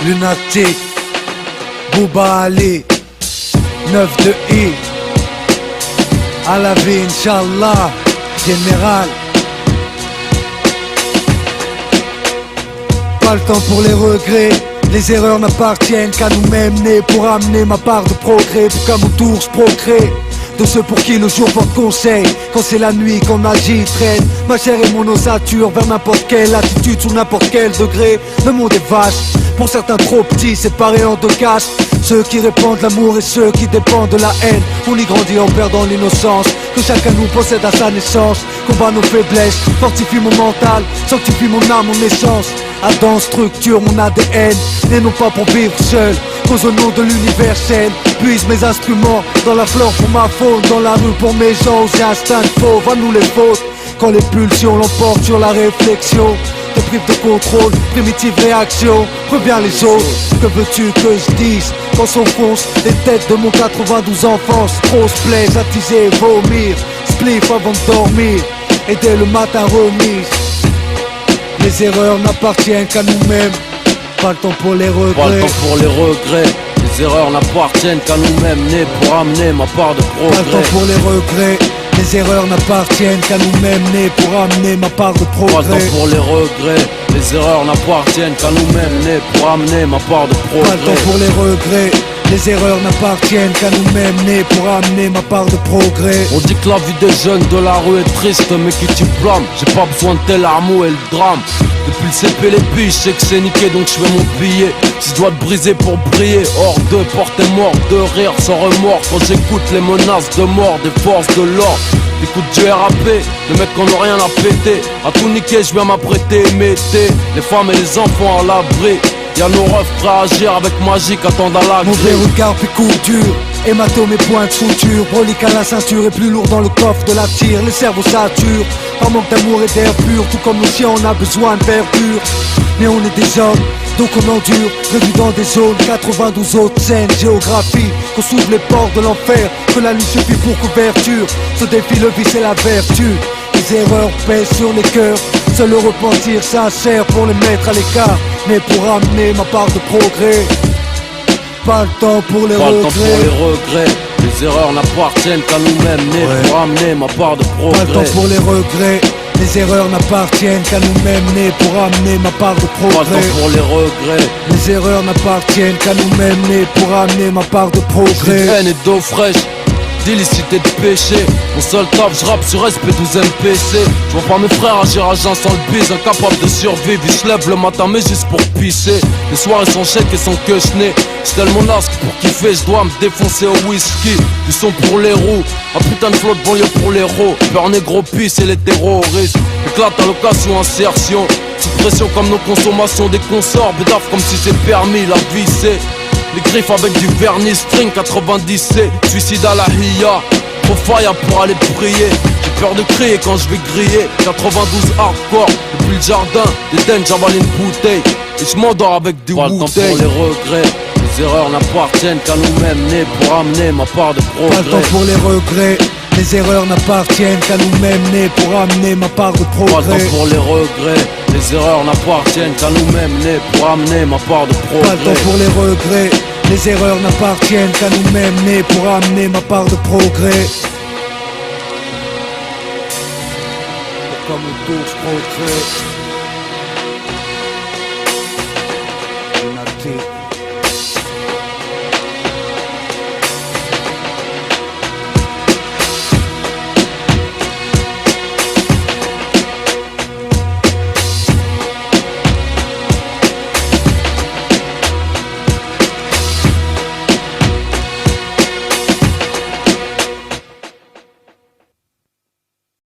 Lunatic, Bouba Ali, 9 de I, à la vie, Inch'Allah, général. Pas le temps pour les regrets, les erreurs n'appartiennent qu'à nous-mêmes, nés pour amener ma part de progrès, pour qu'à mon tour je procrée de ceux pour qui le jour porte conseil. Quand c'est la nuit qu'on agit, traîne ma chair et mon ossature vers n'importe quelle attitude, sous n'importe quel degré. Le monde est vaste, pour certains trop petits, séparés en deux castes. Ceux qui répandent l'amour et ceux qui dépendent de la haine. On y grandit en perdant l'innocence que chacun nous possède à sa naissance. Combat nos faiblesses, fortifie mon mental, sanctifie mon âme, mon essence. Adam structure mon ADN, et non pas pour vivre seul. Cause au nom de l'universel, puise mes instruments dans la flore pour ma faune, dans la rue pour mes gens, aux instincts fauves, à nous les fautes. Quand les pulsions l'emportent sur la réflexion, te prive de contrôle, primitive réaction, reviens les autres. Que veux-tu que je dise quand s'enfoncent les têtes de mon 92 enfance? Trop se plaise, attiser, vomir, spliff avant de dormir, et dès le matin remise. Les erreurs n'appartiennent qu'à nous-mêmes, pas le temps pour les regrets. Pas le temps pour les regrets, les erreurs n'appartiennent qu'à nous-mêmes, nés pour amener ma part de progrès. Pas le temps pour les regrets, les erreurs n'appartiennent qu'à nous-mêmes, nés pour amener ma part de progrès. Pas le temps pour les regrets, les erreurs n'appartiennent qu'à nous-mêmes, nés pour amener ma part de progrès. Pas le temps pour les regrets, les erreurs n'appartiennent qu'à nous-mêmes, nés pour amener ma part de progrès. On dit que la vie des jeunes de la rue est triste, mais qui tu blâmes? J'ai pas besoin de tel armeau et le drame. Depuis le CP les billes, je sais que c'est niqué donc je fais mon billet. Si je dois te briser pour briller, hors de portée mort, de rire sans remords. Quand j'écoute les menaces de mort des forces de l'ordre, écoute du RAP, les mecs qu'on n'a rien à péter. À tout niquer, je viens m'apprêter, mettez les femmes et les enfants à l'abri. Y'a nos refs prêts à agir avec magie qu'attendent à la Mauvais regard puis coup dur, hématome et point de suture. Brolique à la ceinture et plus lourd dans le coffre de la tire. Les cerveaux saturent, par manque d'amour et d'air pur. Tout comme nos chiens on a besoin de verdure. Mais on est des hommes, donc on endure. Prévu dans des zones, 92 autres scènes. Géographie, qu'on s'ouvre les portes de l'enfer. Que la nuit suffit pour couverture. Ce défi le vice et la vertu. Les erreurs pèsent sur les cœurs. Seul le repentir sincère pour les mettre à l'écart. Mais pour amener ma part de progrès. Pas le temps pour les regrets. Pas le temps pour les regrets, les erreurs n'appartiennent qu'à nous-mêmes, nés pour amener ma part de progrès. Pas le temps pour les regrets, les erreurs n'appartiennent qu'à nous-mêmes, nés pour amener ma part de progrès. Pas le temps pour les regrets, les erreurs n'appartiennent qu'à nous-mêmes, nés pour amener ma part de progrès. Haine et d'eau fraîche, d'illicité de péché. Mon seul taf, je rappe sur SP12 MPC. Je vois pas mes frères agir à jeun sans le bise, incapable de survivre. Ils se lèvent le matin mais juste pour pisser. Les soirées sont chèques et sans que je n'ai. J'suis tellement nasque pour kiffer, je dois me défoncer au whisky. Du son pour les roues, un putain de flotte banlieue pour les héros. Peur négro pisse et les terroristes éclate à l'occasion, insertion. Sous pression comme nos consommations des consorts. Bédaf comme si c'est permis, la vie c'est les griffes avec du vernis string 90C, suicide à la hiya. Trop fire pour aller prier. J'ai peur de crier quand je vais griller. 92 hardcore, depuis le jardin d'Eden j'avale une bouteille et je m'endors avec du Wu-Tang. Pas le temps pour les regrets, les erreurs n'appartiennent qu'à nous-mêmes, nés pour amener ma part de progrès. Pas le temps pour les regrets, les erreurs n'appartiennent qu'à nous-mêmes, nés pour amener ma part de progrès. Pas le temps pour les regrets, les erreurs n'appartiennent qu'à nous-mêmes, nés pour amener ma part de progrès. Pas le temps pour les regrets, les erreurs n'appartiennent qu'à nous-mêmes, nés pour amener ma part de progrès. Pour qu'à mon tour je progresse.